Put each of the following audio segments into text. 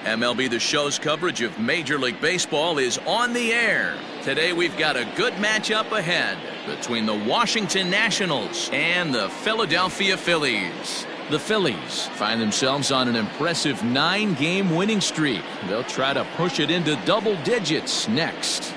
MLB The Show's coverage of Major League Baseball is on the air. Today we've got a good matchup ahead between the Washington Nationals and the Philadelphia Phillies. The Phillies find themselves on an impressive 9-game winning streak. They'll try to push it into double digits next.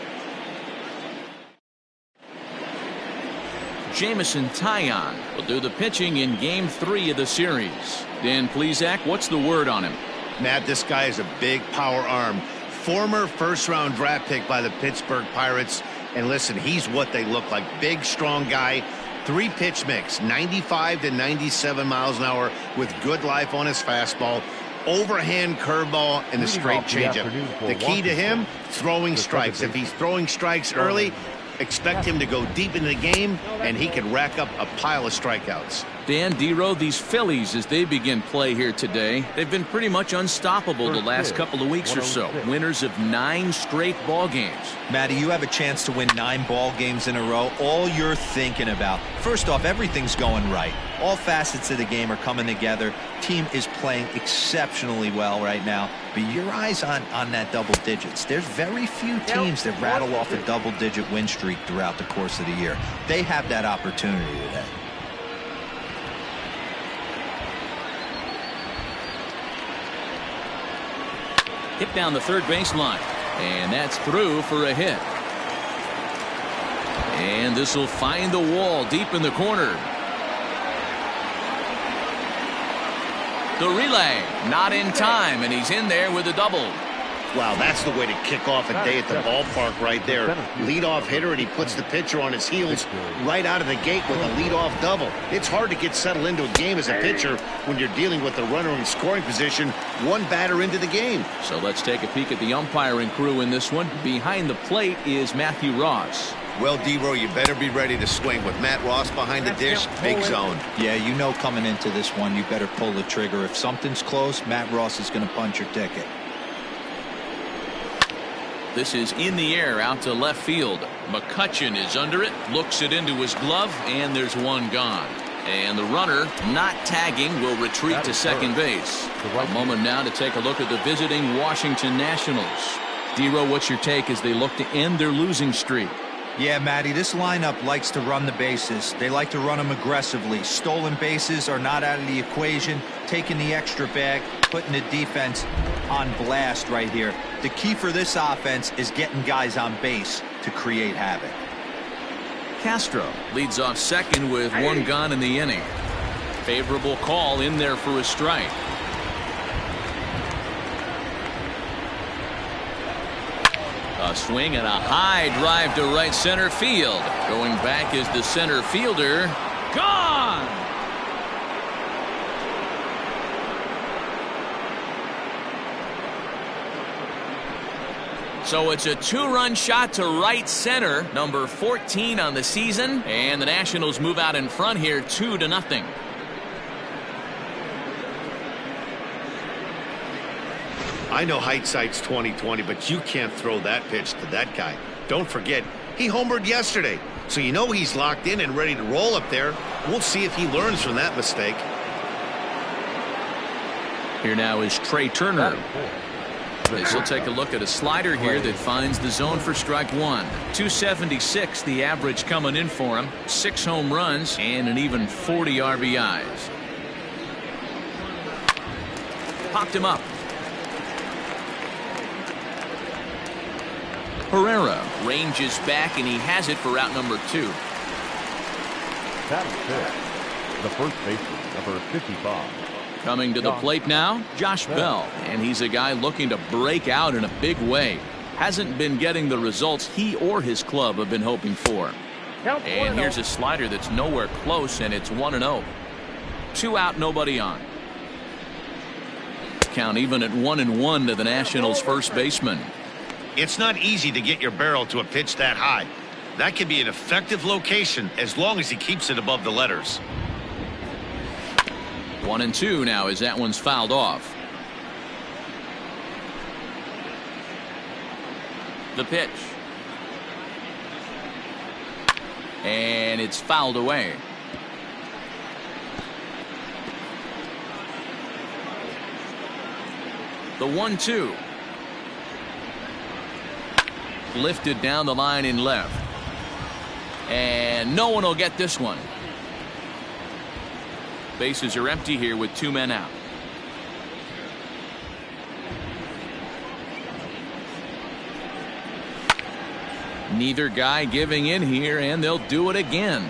Jameson Taillon will do the pitching in Game 3 of the series. Dan Plesac, what's the word on him? Matt, this guy is a big power arm. Former first-round draft pick by the Pittsburgh Pirates. And listen, he's what they look like. Big, strong guy. 3-pitch mix, 95 to 97 miles an hour with good life on his fastball. Overhand curveball and the straight changeup. The key to him, throwing strikes. If he's throwing strikes early, expect him to go deep into the game, and he can rack up a pile of strikeouts. Dan, D-Row, these Phillies, as they begin play here today, they've been pretty much unstoppable the last couple of weeks or so. Winners of 9 straight ball games. Matty, you have a chance to win 9 ball games in a row. All you're thinking about, first off, everything's going right. All facets of the game are coming together. Team is playing exceptionally well right now. But your eyes on that double digits. There's very few teams that rattle off a double-digit win streak throughout the course of the year. They have that opportunity today. Hit down the third baseline, and that's through for a hit. And this will find the wall deep in the corner. The relay not in time, and he's in there with a double. Wow, that's the way to kick off a day at the ballpark right there. Leadoff hitter, and he puts the pitcher on his heels right out of the gate with a leadoff double. It's hard to get settled into a game as a pitcher when you're dealing with the runner in scoring position, one batter into the game. So let's take a peek at the umpiring crew in this one. Behind the plate is Matthew Ross. Well, D-Row, you better be ready to swing. With Matt Ross behind the dish, big zone. Yeah, you know coming into this one, you better pull the trigger. If something's close, Matt Ross is going to punch your ticket. This is in the air out to left field. McCutchen is under it, looks it into his glove, and there's one gone. And the runner, not tagging, will retreat to second base. A moment now to take a look at the visiting Washington Nationals. D-Row, what's your take as they look to end their losing streak? Yeah, Matty, this lineup likes to run the bases. They like to run them aggressively. Stolen bases are not out of the equation. Taking the extra bag, putting the defense on blast right here. The key for this offense is getting guys on base to create havoc. Castro leads off second with one gone in the inning. Favorable call in there for a strike. A swing and a high drive to right center field. Going back is the center fielder. Gone! So it's a 2-run shot to right center, number 14 on the season, and the Nationals move out in front here 2-0. I know hindsight's 20/20, but you can't throw that pitch to that guy. Don't forget, he homered yesterday, so you know he's locked in and ready to roll up there. We'll see if he learns from that mistake. Here now is Trey Turner. This will take a look at a slider here that finds the zone for strike one. 276 the average coming in for him. 6 home runs and an even 40 RBIs. Popped him up. Herrera ranges back, and he has it for route number 2. The first baseman, number 55. Coming to the plate now, Josh Bell, and he's a guy looking to break out in a big way. Hasn't been getting the results he or his club have been hoping for. And here's a slider that's nowhere close, and it's 1-0. 2 out, nobody on. Count even at 1-1 to the Nationals' first baseman. It's not easy to get your barrel to a pitch that high. That can be an effective location as long as he keeps it above the letters. 1-2 now as that one's fouled off. The pitch. And it's fouled away. The 1-2. Lifted down the line in left. And no one will get this one. Bases are empty here with 2 men out. Neither guy giving in here, and they'll do it again.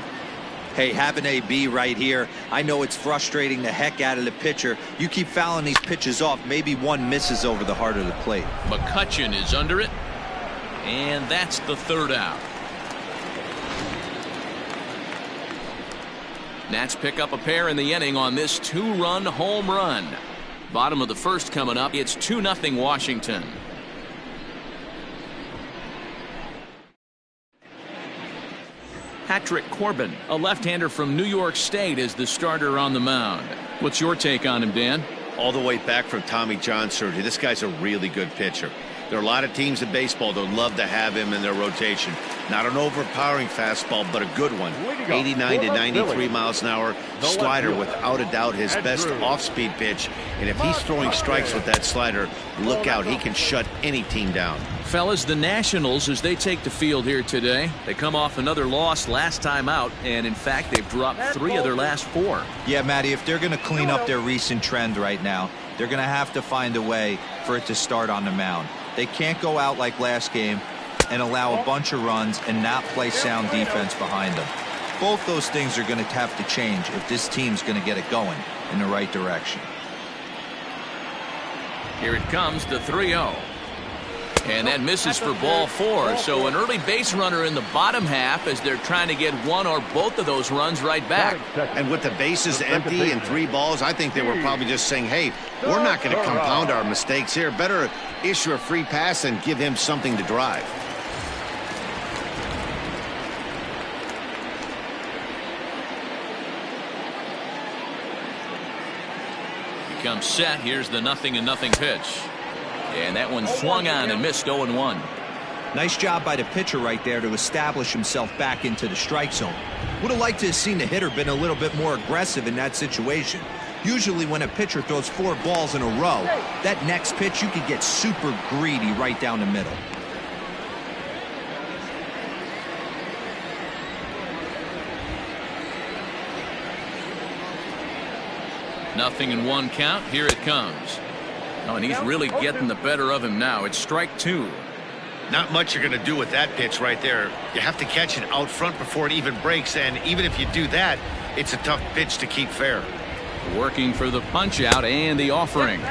Hey, have an AB right here. I know it's frustrating the heck out of the pitcher. You keep fouling these pitches off, maybe one misses over the heart of the plate. McCutchen is under it, and that's the 3rd out. Nats pick up a pair in the inning on this 2-run home run. Bottom of the 1st coming up. It's 2-0 Washington. Patrick Corbin, a left-hander from New York State, is the starter on the mound. What's your take on him, Dan? All the way back from Tommy John surgery, this guy's a really good pitcher. There are a lot of teams in baseball that would love to have him in their rotation. Not an overpowering fastball, but a good one. 89 to 93 miles an hour. Slider, without a doubt, his best off-speed pitch. And if he's throwing strikes with that slider, look out. He can shut any team down. Fellas, the Nationals, as they take the field here today, they come off another loss last time out, and in fact, they've dropped 3 of their last 4. Yeah, Matty, if they're going to clean up their recent trend right now, they're going to have to find a way for it to start on the mound. They can't go out like last game and allow a bunch of runs and not play sound defense behind them. Both those things are going to have to change if this team's going to get it going in the right direction. Here it comes, the 3-0. And that misses for ball 4. So an early base runner in the bottom half as they're trying to get one or both of those runs right back. And with the bases empty and 3 balls, I think they were probably just saying, hey, we're not going to compound our mistakes here. Better issue a free pass and give him something to drive. Becomes set. Here's the 0-0 pitch. And that one swung on and missed. 0-1. Nice job by the pitcher right there to establish himself back into the strike zone. Would have liked to have seen the hitter been a little bit more aggressive in that situation. Usually when a pitcher throws 4 balls in a row, that next pitch you could get super greedy right down the middle. Nothing in 1 count. Here it comes. Oh, and he's really getting the better of him now. It's strike 2. Not much you're going to do with that pitch right there. You have to catch it out front before it even breaks, and even if you do that, it's a tough pitch to keep fair. Working for the punch out and the offering.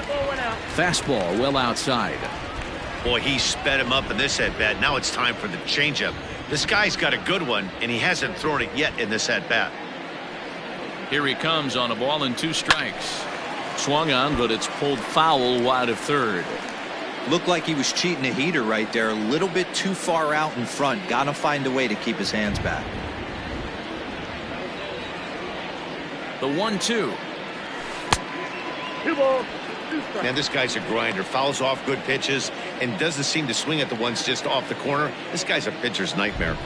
Fastball well outside. Boy, he sped him up in this at-bat. Now it's time for the changeup. This guy's got a good one, and he hasn't thrown it yet in this at-bat. Here he comes on a ball and 2 strikes. Swung on, but it's pulled foul wide of 3rd. Looked like he was cheating a heater right there. A little bit too far out in front. Got to find a way to keep his hands back. The 1-2. Man, this guy's a grinder. Fouls off good pitches and doesn't seem to swing at the ones just off the corner. This guy's a pitcher's nightmare.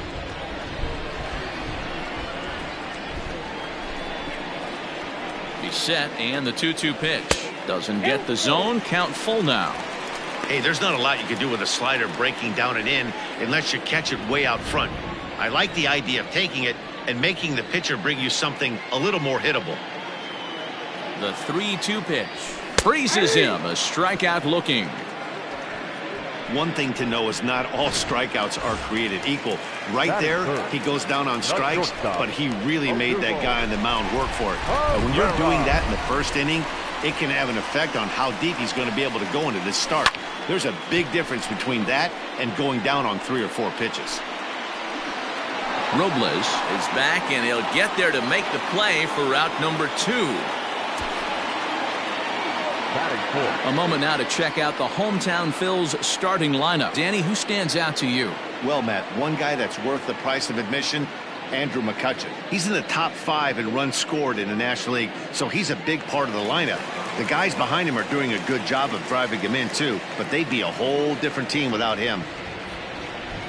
He's set, and the 2-2 pitch. Doesn't get the zone. Count full now. Hey, there's not a lot you can do with a slider breaking down and in unless you catch it way out front. I like the idea of taking it and making the pitcher bring you something a little more hittable. The 3-2 pitch. Freezes him. A strikeout looking. One thing to know is not all strikeouts are created equal. Right there, he goes down on strikes, but he really made that guy on the mound work for it. And when you're doing that in the 1st inning, it can have an effect on how deep he's going to be able to go into this start. There's a big difference between that and going down on 3 or 4 pitches. Robles is back, and he'll get there to make the play for route number 2. A moment now to check out the hometown Phil's starting lineup. Danny, who stands out to you? Well, Matt, one guy that's worth the price of admission, Andrew McCutchen. He's in the top 5 in runs scored in the National League, so he's a big part of the lineup. The guys behind him are doing a good job of driving him in, too, but they'd be a whole different team without him.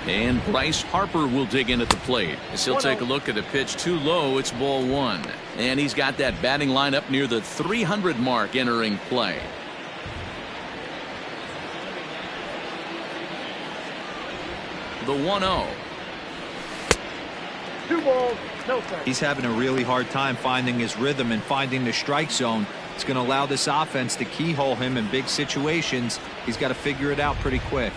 And Bryce Harper will dig in at the plate. As he'll take a look at a pitch too low. It's ball 1. And he's got that batting lineup near the 300 mark entering play. The 1-0. 2 balls, no strikes. He's having a really hard time finding his rhythm and finding the strike zone. It's going to allow this offense to keyhole him in big situations. He's got to figure it out pretty quick.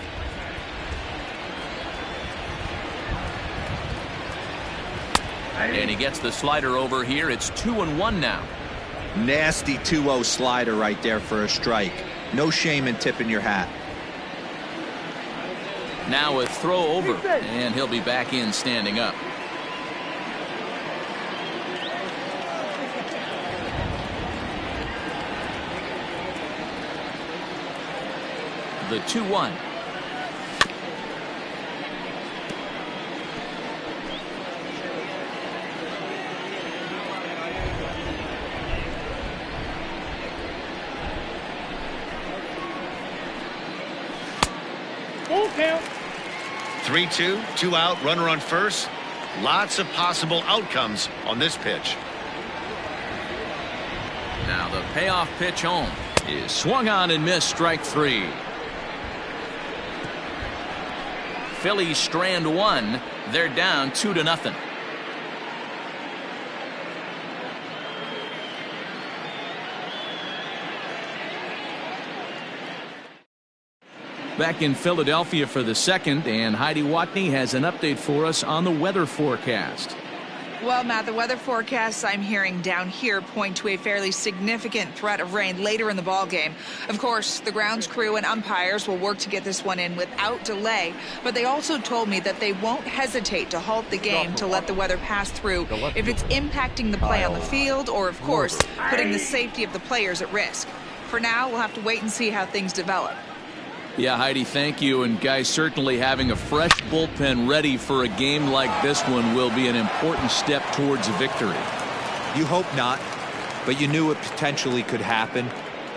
And he gets the slider over here. It's 2-1 now. Nasty 2-0 slider right there for a strike. No shame in tipping your hat. Now a throw over, and he'll be back in standing up. The 2-1. Full count. 3-2, 2 out, runner on first. Lots of possible outcomes on this pitch. Now the payoff pitch home is swung on and missed, strike 3. Phillies strand 1. They're down 2-0. Back in Philadelphia for the second, and Heidi Watney has an update for us on the weather forecast. Well, Matt, the weather forecasts I'm hearing down here point to a fairly significant threat of rain later in the ball game. Of course, the grounds crew and umpires will work to get this one in without delay, but they also told me that they won't hesitate to halt the game to let the weather pass through if it's impacting the play on the field or, of course, putting the safety of the players at risk. For now, we'll have to wait and see how things develop. Yeah, Heidi, thank you. And guys, certainly having a fresh bullpen ready for a game like this one will be an important step towards a victory. You hope not, but you knew it potentially could happen.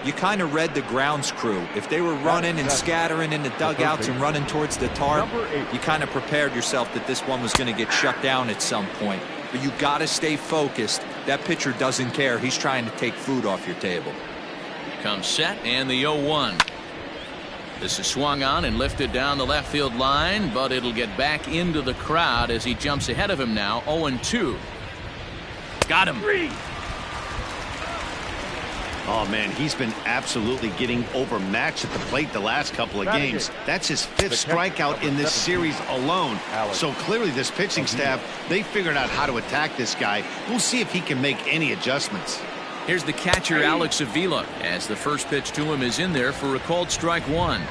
You kind of read the grounds crew. If they were running and scattering in the dugouts and running towards the tarp, you kind of prepared yourself that this one was going to get shut down at some point. But you got to stay focused. That pitcher doesn't care. He's trying to take food off your table. Comes set, and the 0-1. This is swung on and lifted down the left field line, but it'll get back into the crowd as he jumps ahead of him now. 0-2. Got him. Oh, man, he's been absolutely getting overmatched at the plate the last couple of games. That's his 5th strikeout in this series alone. So clearly this pitching staff, they figured out how to attack this guy. We'll see if he can make any adjustments. Here's the catcher, Alex Avila, as the first pitch to him is in there for a called strike 1.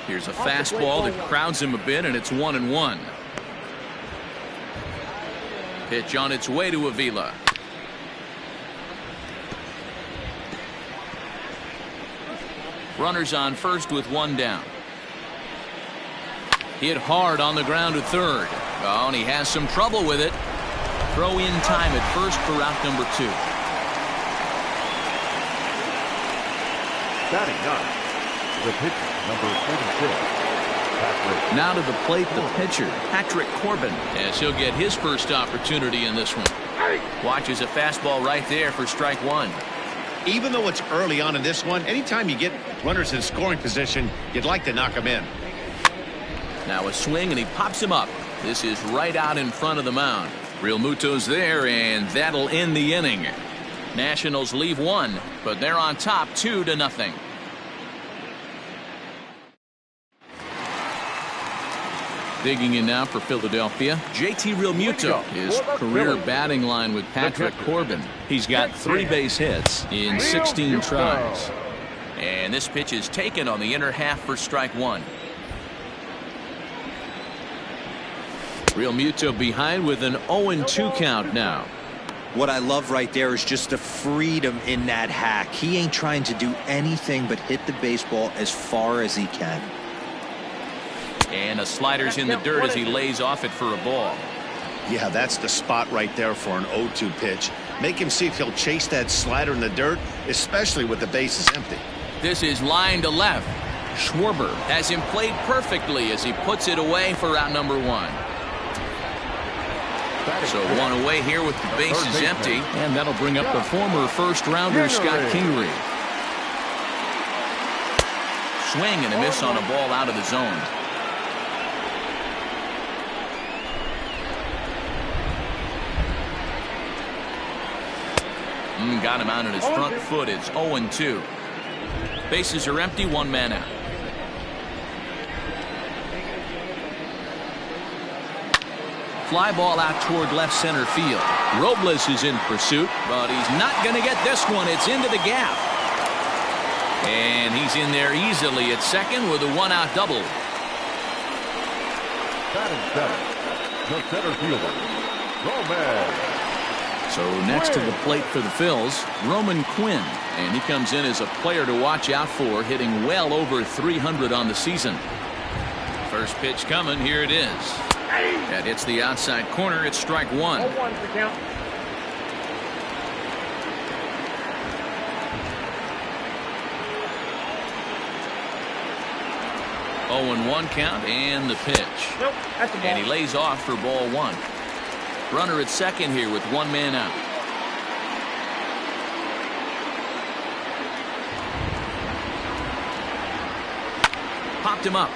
Here's a fastball that crowds him a bit, and it's 1-1. Pitch on its way to Avila. Runners on first with 1 down. Hit hard on the ground to third. Oh, and he has some trouble with it. Throw in time at first for out number 2. Batting 9. The pitcher, number 46. Now to the plate, the pitcher, Patrick Corbin, as he'll get his first opportunity in this one. Watches a fastball right there for strike 1. Even though it's early on in this one, anytime you get runners in scoring position, you'd like to knock them in. Now a swing, and he pops him up. This is right out in front of the mound. Real Muto's there, and that'll end the inning. Nationals leave 1, but they're on top 2-0. Digging in now for Philadelphia, JT Real Muto. His career batting line with Patrick Corbin. He's got 3 base hits in 16 tries. And this pitch is taken on the inner half for strike 1. Real Muto behind with an 0-2 count now. What I love right there is just the freedom in that hack. He ain't trying to do anything but hit the baseball as far as he can. And a slider's in the dirt as he lays off it for a ball. Yeah, that's the spot right there for an 0-2 pitch. Make him see if he'll chase that slider in the dirt, especially with the bases empty. This is line to left. Schwarber has him played perfectly as he puts it away for out number 1. So 1 away here with the bases empty, and that'll bring up the former first-rounder Scott Kingery. Swing and a miss on a ball out of the zone. Got him out on his front foot. It's 0-2. Bases are empty, one man out. Fly ball out toward left center field. Robles is in pursuit, but he's not going to get this one. It's into the gap. And he's in there easily at second with a one-out double. Batting center, the center fielder, Roman. So next to the plate for the Phils, Roman Quinn. And he comes in as a player to watch out for, hitting well over 300 on the season. First pitch coming. Here it is. That hits the outside corner. It's strike one. 0-1 count and the pitch. Nope, that's a ball. And he lays off for ball one. Runner at second here with one man out. Popped him up.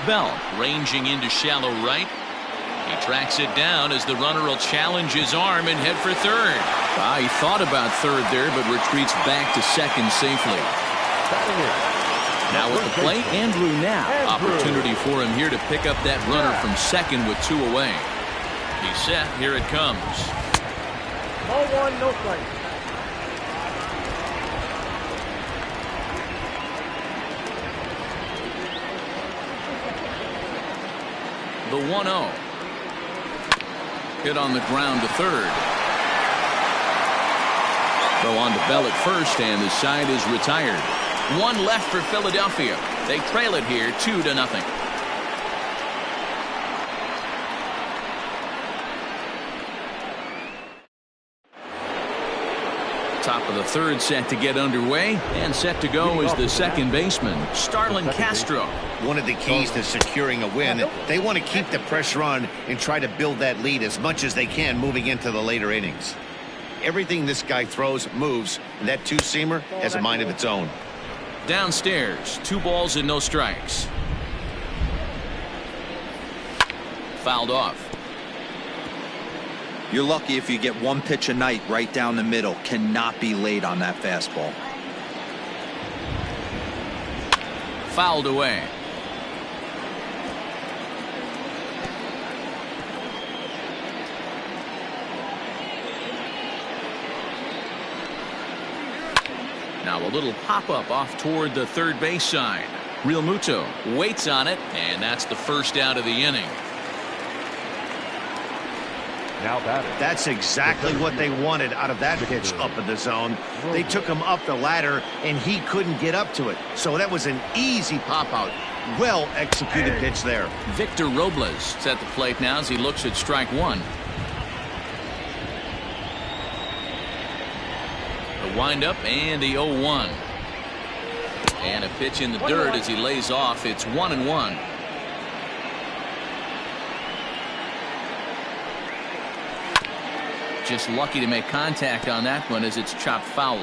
Bell ranging into shallow right. He tracks it down as the runner will challenge his arm and head for third. He thought about third there, but retreats back to second safely. Now at the plate, Andrew Knapp. Opportunity for him here to pick up that runner from second with two away. He's set. Here it comes. Ball one, no strike. The 1-0. Hit on the ground to third. Throw on to Bell at first, and the side is retired. One left for Philadelphia. They trail it here 2-0. Top of the third set to get underway, and set to go is the second baseman, Starlin Castro. One of the keys to securing a win, they want to keep the pressure on and try to build that lead as much as they can moving into the later innings. Everything this guy throws moves, and that two-seamer has a mind of its own. Downstairs, 2 balls and no strikes. Fouled off. You're lucky if you get one pitch a night right down the middle. Cannot be late on that fastball. Fouled away. Now a little pop-up off toward the third base side. Real Muto waits on it, and that's the first out of the inning. Now batting. That's exactly what they wanted out of that pitch up in the zone. They took him up the ladder, and he couldn't get up to it. So that was an easy pop-out. Well-executed pitch there. Victor Robles is at the plate now as he looks at strike one. The windup and the 0-1. And a pitch in the dirt as he lays off. It's 1-1. Just lucky to make contact on that one as it's chopped foul.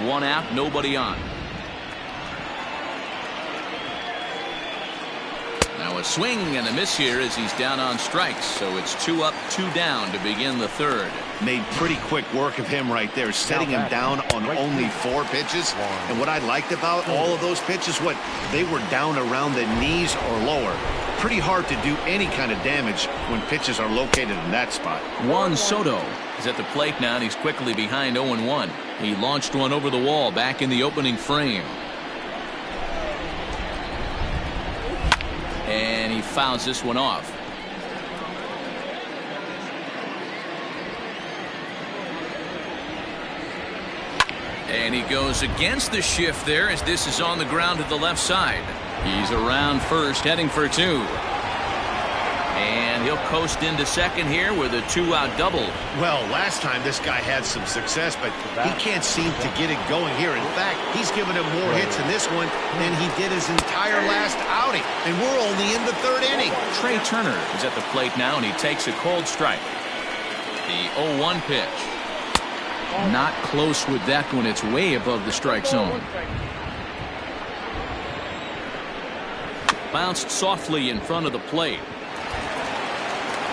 One out, nobody on. Now a swing and a miss here as he's down on strikes. So it's 2 up, 2 down to begin the third. Made pretty quick work of him right there, setting him down on only 4 pitches. And what I liked about all of those pitches, they were down around the knees or lower. Pretty hard to do any kind of damage when pitches are located in that spot. Juan Soto is at the plate now, and he's quickly behind 0-1. He launched one over the wall back in the opening frame. And he fouls this one off. And he goes against the shift there as this is on the ground to the left side. He's around first, heading for 2. And he'll coast into second here with a 2-out double. Well, last time this guy had some success, but he can't seem to get it going here. In fact, he's given him more hits in this one than he did his entire last outing. And we're only in the 3rd inning. Trey Turner is at the plate now, and he takes a cold strike. The 0-1 pitch. Not close with that one. It's way above the strike zone. Bounced softly in front of the plate.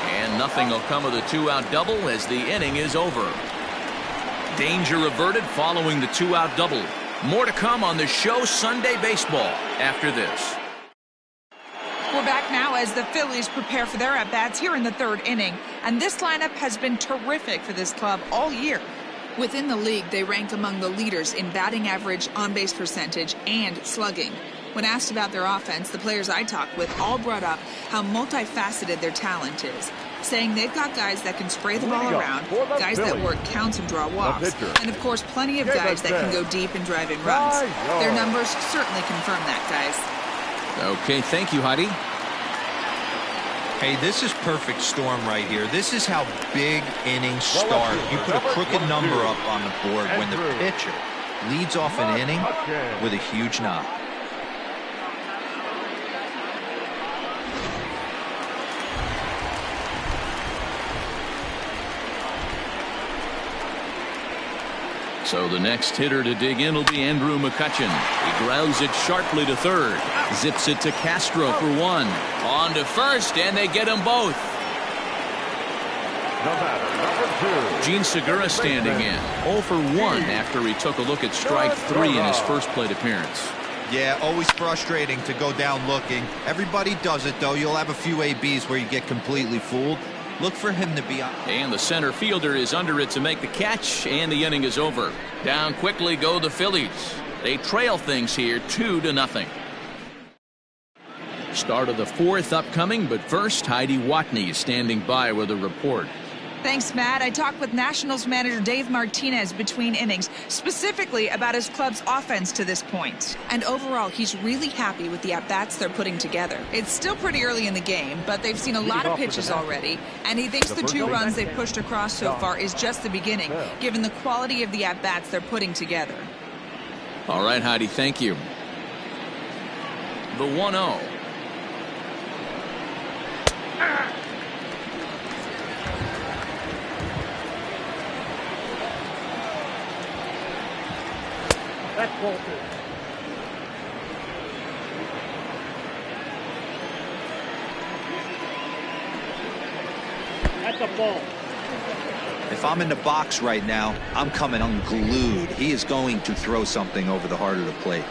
And nothing will come of the two-out double as the inning is over. Danger averted following the two-out double. More to come on the show Sunday Baseball after this. We're back now as the Phillies prepare for their at-bats here in the third inning. And this lineup has been terrific for this club all year. Within the league, they rank among the leaders in batting average, on-base percentage, and slugging. When asked about their offense, the players I talked with all brought up how multifaceted their talent is, saying they've got guys that can spray the ball around, guys that work counts and draw walks, and of course plenty of guys that can go deep and drive in runs. Their numbers certainly confirm that, guys. Okay, thank you, Heidi. Hey, this is perfect storm right here. This is how big innings start. You put a crooked number up on the board when the pitcher leads off an inning with a huge knock. So the next hitter to dig in will be Andrew Mccutchen. He grounds it sharply to third. Zips it to Castro for one. On to first, and they get them both. Gene Segura standing in. 0 for 1 after he took a look at strike 3 in his first plate appearance. Yeah, always frustrating to go down looking. Everybody does it, though. You'll have a few ABs where you get completely fooled. Look for him to be on. And the center fielder is under it to make the catch, and the inning is over. Down quickly go the Phillies. They trail things here 2-0. Start of the fourth upcoming, but first, Heidi Watney is standing by with a report. Thanks, Matt. I talked with Nationals manager Dave Martinez between innings, specifically about his club's offense to this point. And overall, he's really happy with the at-bats they're putting together. It's still pretty early in the game, but they've seen a lot of pitches already, and he thinks the 2 runs they've pushed across so far is just the beginning, given the quality of the at-bats they're putting together. All right, Heidi, thank you. The 1-0. That's bolted. That's a ball. If I'm in the box right now, I'm coming unglued. He is going to throw something over the heart of the plate.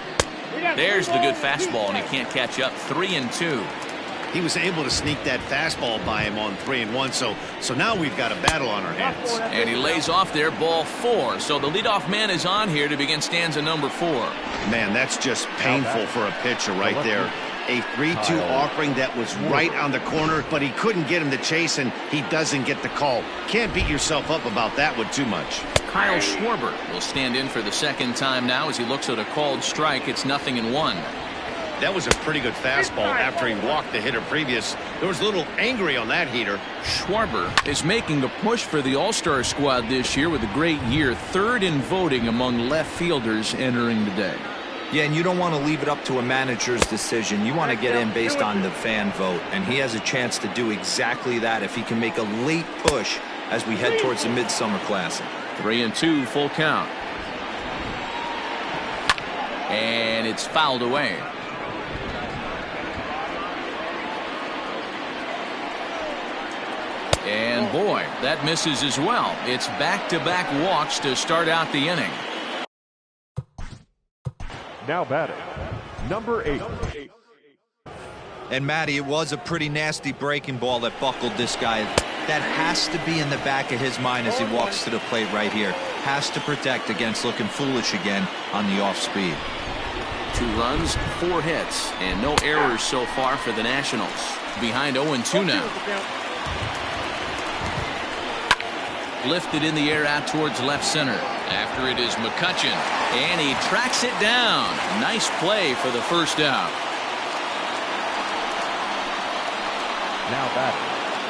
There's the good fastball, and he can't catch up. 3-2. He was able to sneak that fastball by him on 3-1, so now we've got a battle on our hands. And he lays off there, ball 4. So the leadoff man is on here to begin stanza number 4. Man, that's just painful for a pitcher right there. A 3-2 offering that was right on the corner, but he couldn't get him to chase, and he doesn't get the call. Can't beat yourself up about that one too much. Kyle Schwarber will stand in for the second time now as he looks at a called strike. It's 0-1. That was a pretty good fastball after he walked the hitter previous. There was a little angry on that heater. Schwarber is making the push for the All-Star squad this year with a great year. 3rd in voting among left fielders entering the day. Yeah, and you don't want to leave it up to a manager's decision. You want to get in based on the fan vote, and he has a chance to do exactly that if he can make a late push as we head towards the Midsummer Classic. 3-2, full count. And it's fouled away. And boy, that misses as well. It's back-to-back walks to start out the inning. Now batting, number 8. And Matty, it was a pretty nasty breaking ball that buckled this guy. That has to be in the back of his mind as he walks to the plate right here. Has to protect against looking foolish again on the off speed. 2 runs, 4 hits, and no errors so far for the Nationals. Behind 0-2 now. Lifted in the air out towards left center. After it is Mccutchen, and he tracks it down. Nice play for the first out. Now batting,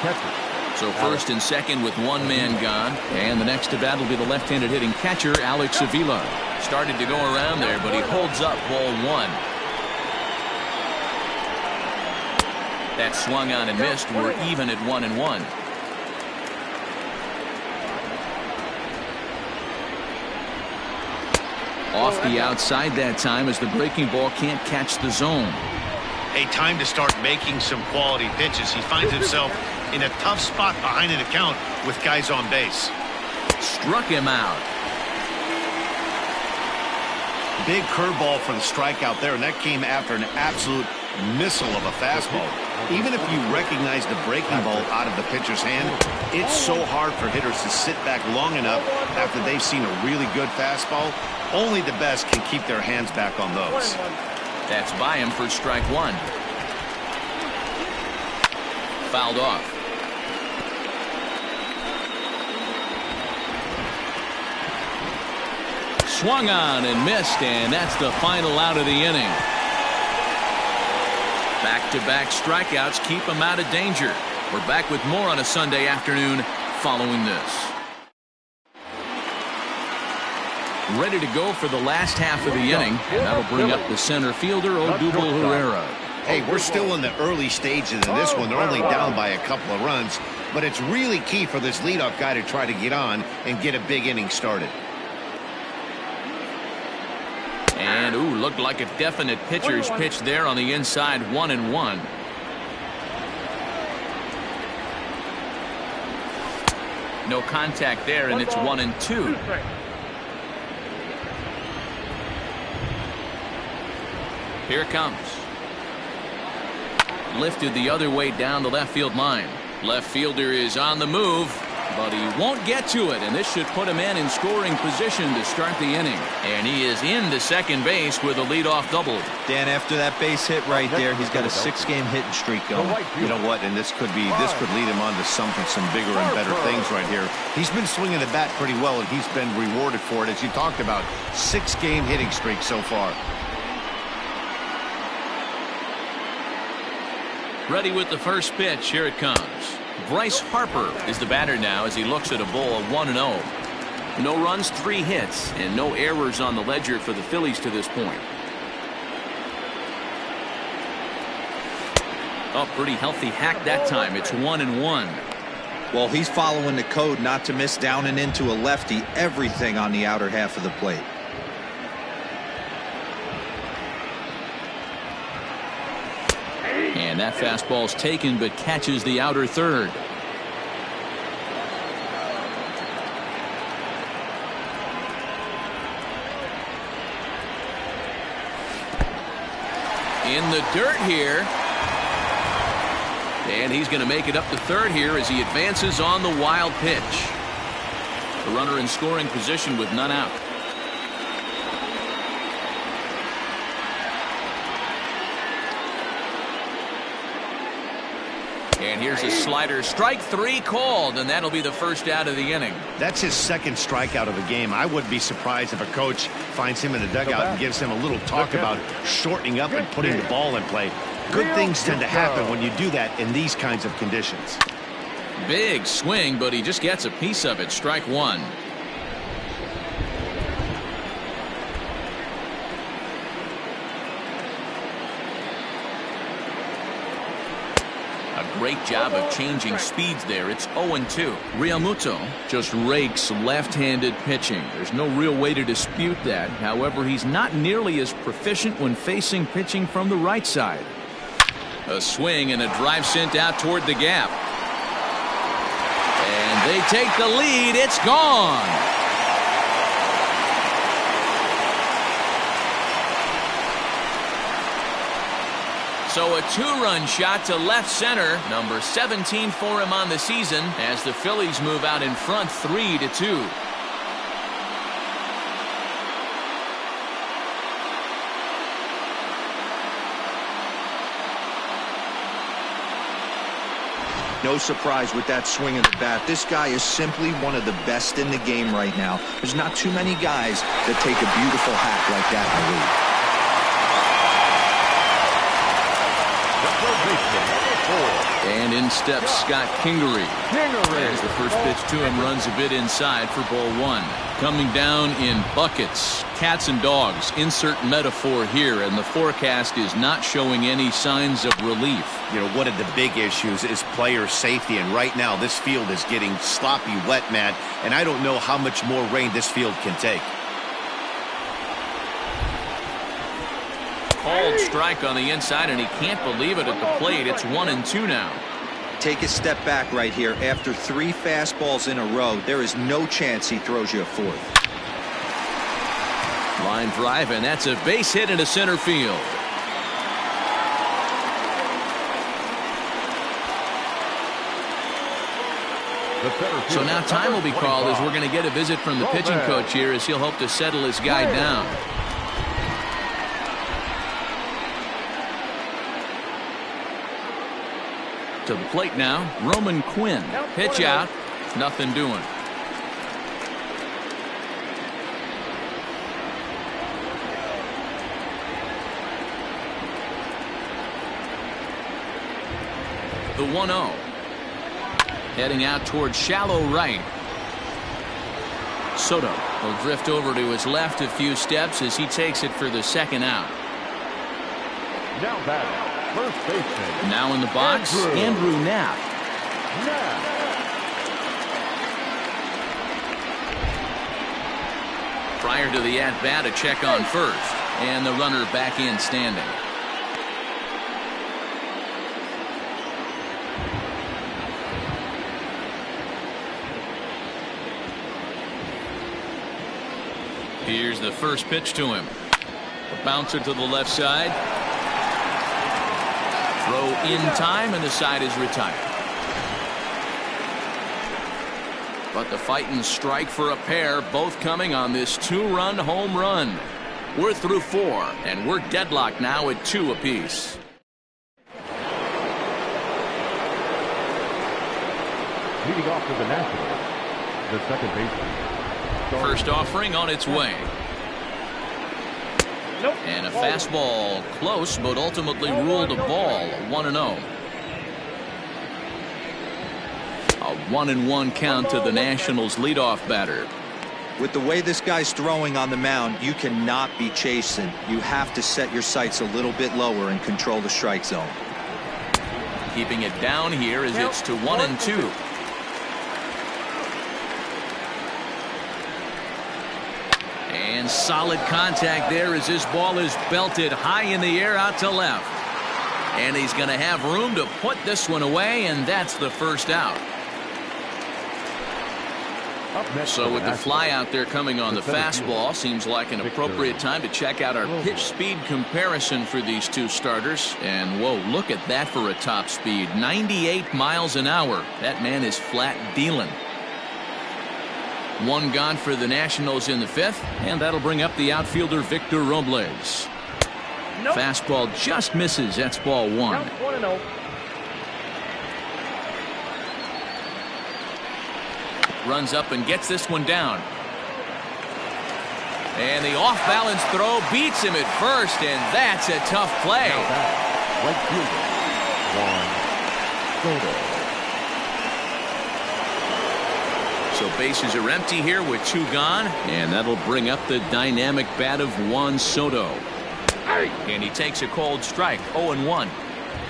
catcher. So first and second with 1 man gone, and the next to bat will be the left-handed hitting catcher Alex Avila. Started to go around there, but he holds up ball 1. That swung on and missed. We're even at 1-1. Off the outside that time as the breaking ball can't catch the zone. A time to start making some quality pitches. He finds himself in a tough spot behind an account with guys on base. Struck him out. Big curveball for the strikeout there, and that came after an absolute missile of a fastball. Even if you recognize the breaking ball out of the pitcher's hand, it's so hard for hitters to sit back long enough after they've seen a really good fastball. Only the best can keep their hands back on those. That's by him for strike one. Fouled off. Swung on and missed, and that's the final out of the inning. Back-to-back strikeouts keep him out of danger. We're back with more on a Sunday afternoon following this. Ready to go for the last half of the inning, and that'll bring up the center fielder, Odubel Herrera. Hey, we're still in the early stages of this one. They're only down by a couple of runs, but it's really key for this leadoff guy to try to get on and get a big inning started. And, ooh, looked like a definite pitcher's pitch there on the inside, 1-1. No contact there, and it's 1-2. Here it comes. Lifted the other way down the left field line. Left fielder is on the move, but he won't get to it, and this should put him in scoring position to start the inning. And he is into second base with a leadoff double. Dan, after that base hit right there, he's got a 6-game hitting streak going. You know what? And this could lead him on to some bigger and better things right here. He's been swinging the bat pretty well, and he's been rewarded for it, as you talked about. 6-game hitting streak so far. Ready with the first pitch. Here it comes. Bryce Harper is the batter now as he looks at a ball of 1-0. No runs, 3 hits, and no errors on the ledger for the Phillies to this point. Oh, pretty healthy hack that time. It's 1-1. Well, he's following the code not to miss down and into a lefty. Everything on the outer half of the plate. And that fastball's taken but catches the outer third. In the dirt here. And he's going to make it up to third here as he advances on the wild pitch. The runner in scoring position with none out. And here's a slider. Strike 3 called, and that'll be the first out of the inning. That's his second strikeout of the game. I wouldn't be surprised if a coach finds him in the dugout and gives him a little talk about shortening up and putting the ball in play. Good things tend to happen when you do that in these kinds of conditions. Big swing, but he just gets a piece of it. Strike 1. Great job of changing speeds there. It's 0-2. Realmuto just rakes left-handed pitching. There's no real way to dispute that. However, he's not nearly as proficient when facing pitching from the right side. A swing and a drive sent out toward the gap. And they take the lead. It's gone. So a 2-run shot to left center, number 17 for him on the season, as the Phillies move out in front 3-2. No surprise with that swing of the bat. This guy is simply one of the best in the game right now. There's not too many guys that take a beautiful hack like that in the league. And in steps Scott Kingery. As the first pitch to him runs a bit inside for ball 1. Coming down in buckets, cats and dogs, insert metaphor here, and the forecast is not showing any signs of relief. You know, one of the big issues is player safety, and right now this field is getting sloppy wet, Matt, and I don't know how much more rain this field can take. called strike on the inside, and he can't believe it at the plate. It's 1-2 now. Take a step back right here. After 3 fastballs in a row, there is no chance he throws you a 4th. Line drive, and that's a base hit into center field. So now time will be called as we're going to get a visit from the pitching coach here as he'll hope to settle his guy down. To the plate now, Quinn. Pitch out, nothing doing. The 1-0. Heading out towards shallow right. Soto will drift over to his left a few steps as he takes it for the second out. Now batting, first baseman. Now in the box, Andrew Knapp. Prior to the at-bat, a check on first, and the runner back in standing. Here's the first pitch to him. A bouncer to the left side. Throw in time, and the side is retired. But the fighting strike for a pair, both coming on this 2-run home run. We're through 4, and we're deadlocked now at 2 apiece. Leading off for the Nationals, the second baseman. First offering on its way. And a fastball close, but ultimately ruled a ball. 1-0. A 1-1 count to the Nationals leadoff batter. With the way this guy's throwing on the mound, you cannot be chasing. You have to set your sights a little bit lower and control the strike zone. Keeping it down here as it's to 1-2. And solid contact there as this ball is belted high in the air out to left. And he's going to have room to put this one away, and that's the first out. So with the fly out there coming on the fastball, seems like an appropriate time to check out our pitch speed comparison for these two starters. And whoa, look at that for a top speed. 98 miles an hour. That man is flat dealing. 1 gone for the Nationals in the 5th, and that'll bring up the outfielder Victor Robles. Fastball just misses. That's ball 1. Runs up and gets this one down. And the off-balance throw beats him at first, and that's a tough play. Right fielder, Soto. So bases are empty here with 2 gone, and that'll bring up the dynamic bat of Juan Soto. And he takes a cold strike. 0-1.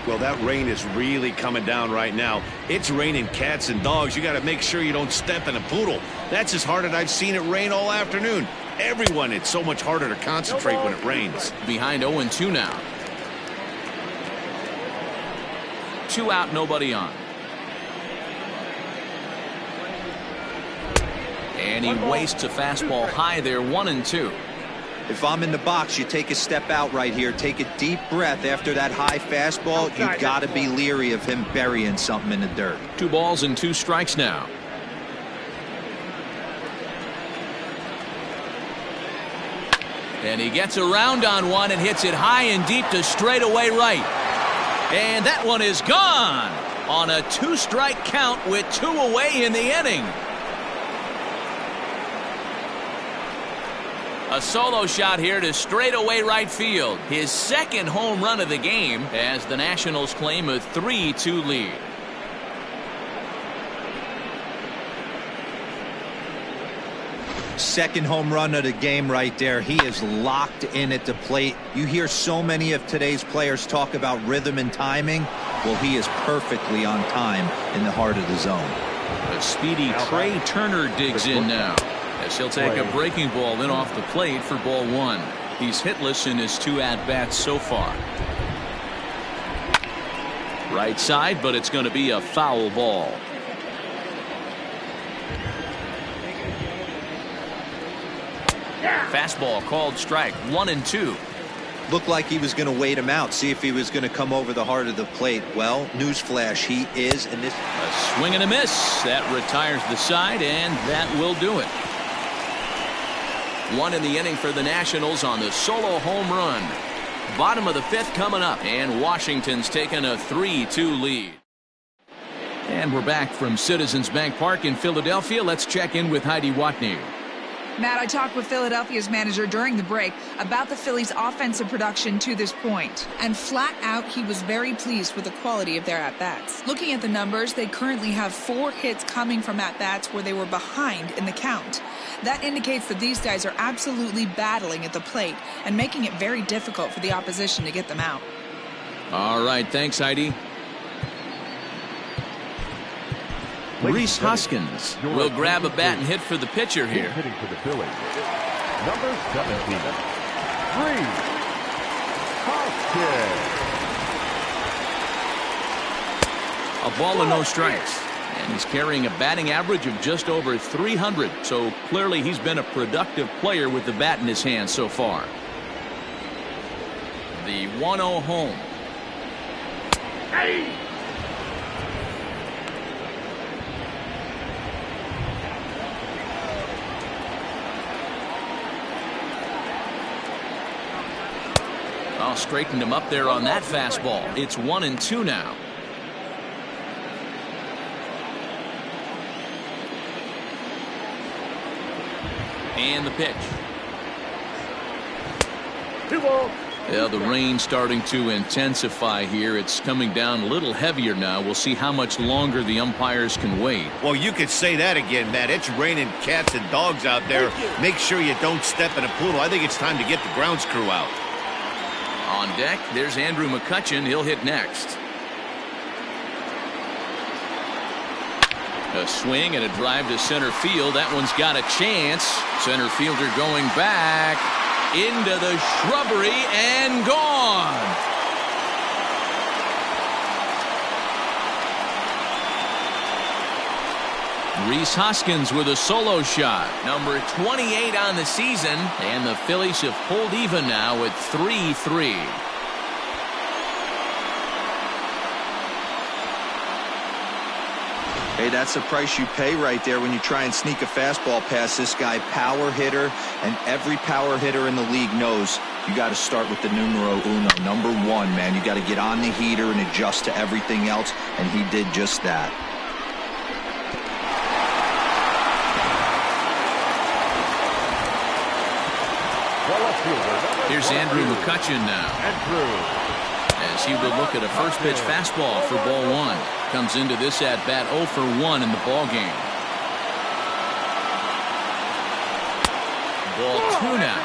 Well, that rain is really coming down right now. It's raining cats and dogs. You got to make sure you don't step in a poodle. That's as hard as I've seen it rain all afternoon. Everyone, it's so much harder to concentrate when it rains. Behind 0-2 now. 2 out, nobody on. And he wastes a fastball high there. 1-2. If I'm in the box, you take a step out right here. Take a deep breath after that high fastball. You got to be leery of him burying something in the dirt. 2 balls and 2 strikes now. And he gets around on one and hits it high and deep to straightaway right. And that one is gone on a 2-strike count with 2 away in the inning. A solo shot here to straightaway right field. His 2nd home run of the game as the Nationals claim a 3-2 lead. Second home run of the game right there. He is locked in at the plate. You hear so many of today's players talk about rhythm and timing. Well, he is perfectly on time in the heart of the zone. A speedy Trey Turner digs in now, as he'll take a breaking ball in off the plate for ball 1. He's hitless in his 2 at-bats so far. Right side, but it's going to be a foul ball. Fastball called strike. 1-2. Looked like he was going to wait him out, see if he was going to come over the heart of the plate. Well, newsflash, he is. And this a swing and a miss that retires the side, and that will do it. 1 in the inning for the Nationals on the solo home run. Bottom of the 5th coming up, and Washington's taking a 3-2 lead. And we're back from Citizens Bank Park in Philadelphia. Let's check in with Heidi Watney. Matt, I talked with Philadelphia's manager during the break about the Phillies' offensive production to this point. And flat out, he was very pleased with the quality of their at-bats. Looking at the numbers, they currently have 4 hits coming from at-bats where they were behind in the count. That indicates that these guys are absolutely battling at the plate and making it very difficult for the opposition to get them out. All right, thanks, Heidi. Rhys Hoskins will grab a bat and hit for the pitcher here. Hitting for the Phillies, number 17, Rhys Hoskins. A ball and no strikes. And he's carrying a batting average of just over 300. So clearly he's been a productive player with the bat in his hand so far. The 1-0 home. Hey! Well, straightened him up there on that fastball. It's 1-2 now. And the pitch. Yeah, the rain starting to intensify here. It's coming down a little heavier now. We'll see how much longer the umpires can wait. Well, you could say that again, Matt. It's raining cats and dogs out there. Make sure you don't step in a poodle. I think it's time to get the grounds crew out. On deck, there's Andrew McCutchen. He'll hit next. A swing and a drive to center field. That one's got a chance. Center fielder going back into the shrubbery and gone. Rhys Hoskins with a solo shot. Number 28 on the season. And the Phillies have pulled even now at 3-3. Hey, that's the price you pay right there when you try and sneak a fastball past this guy. Power hitter, and every power hitter in the league knows you got to start with the numero uno, number 1, man. You got to get on the heater and adjust to everything else, and he did just that. Here's Andrew McCutchen now. As he will look at a first pitch fastball for ball 1. Comes into this at bat 0 for 1 in the ball game. Ball 2 now.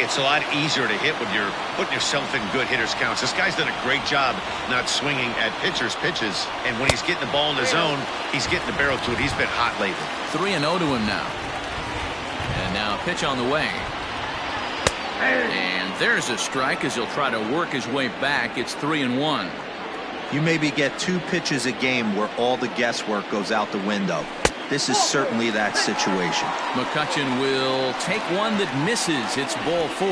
It's a lot easier to hit when you're putting yourself in good hitters counts. This guy's done a great job not swinging at pitchers' pitches. And when he's getting the ball in the zone, he's getting the barrel to it. He's been hot lately. 3-0 to him now. And now a pitch on the way. And there's a strike as he'll try to work his way back. It's 3-1. You maybe get 2 pitches a game where all the guesswork goes out the window. This is certainly that situation. McCutchen will take one that misses. It's ball 4.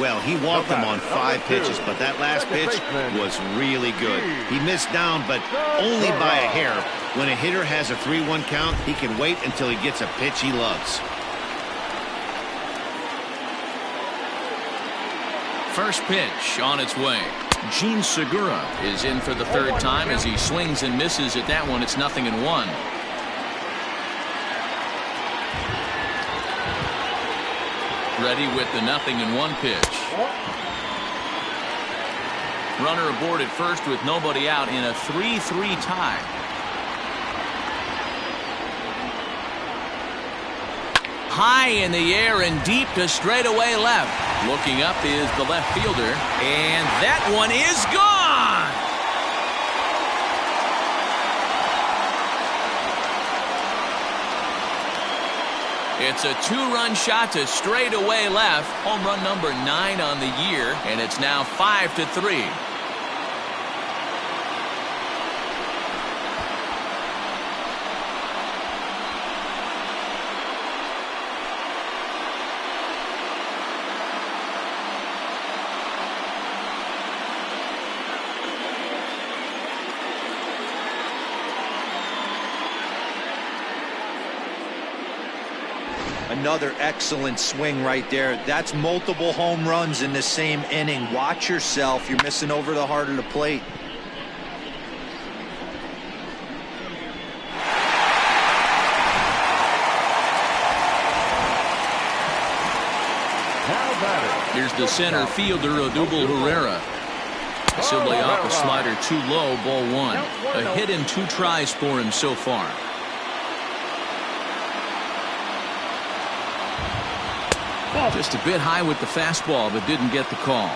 Well, he walked him on 5 pitches, but that last pitch was really good. He missed down, but only by a hair. When a hitter has a 3-1 count, he can wait until he gets a pitch he loves. First pitch on its way. Gene Segura is in for the 3rd time as he swings and misses at that one. It's 0-1. Ready with the 0-1 pitch. Runner aboard at first with nobody out in a 3-3 tie. High in the air and deep to straightaway left. Looking up is the left fielder, and that one is gone. It's a 2-run shot to straightaway left. Home run number 9 on the year, and it's now 5-3. Another excellent swing right there. That's multiple home runs in the same inning. Watch yourself. You're missing over the heart of the plate. Here's the center fielder, Odubel Herrera. This will lay off a slider too low, ball 1. A hit in 2 tries for him so far. Just a bit high with the fastball, but didn't get the call.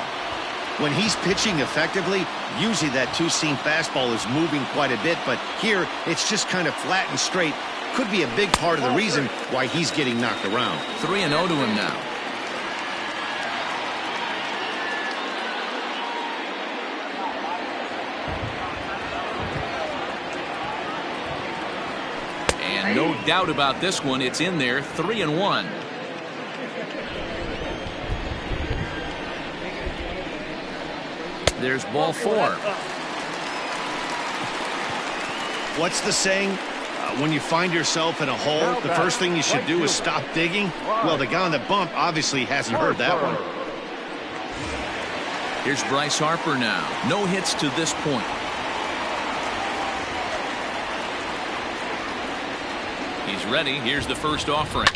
When he's pitching effectively, usually that two-seam fastball is moving quite a bit, but here it's just kind of flat and straight. Could be a big part of the reason why he's getting knocked around. 3-0 to him now. And no doubt about this one, it's in there. 3-1. There's ball 4. What's the saying? When you find yourself in a hole, the first thing you should do is stop digging. Well, the guy on the bump obviously hasn't heard that one. Here's Bryce Harper now. No hits to this point. He's ready. Here's the first offering.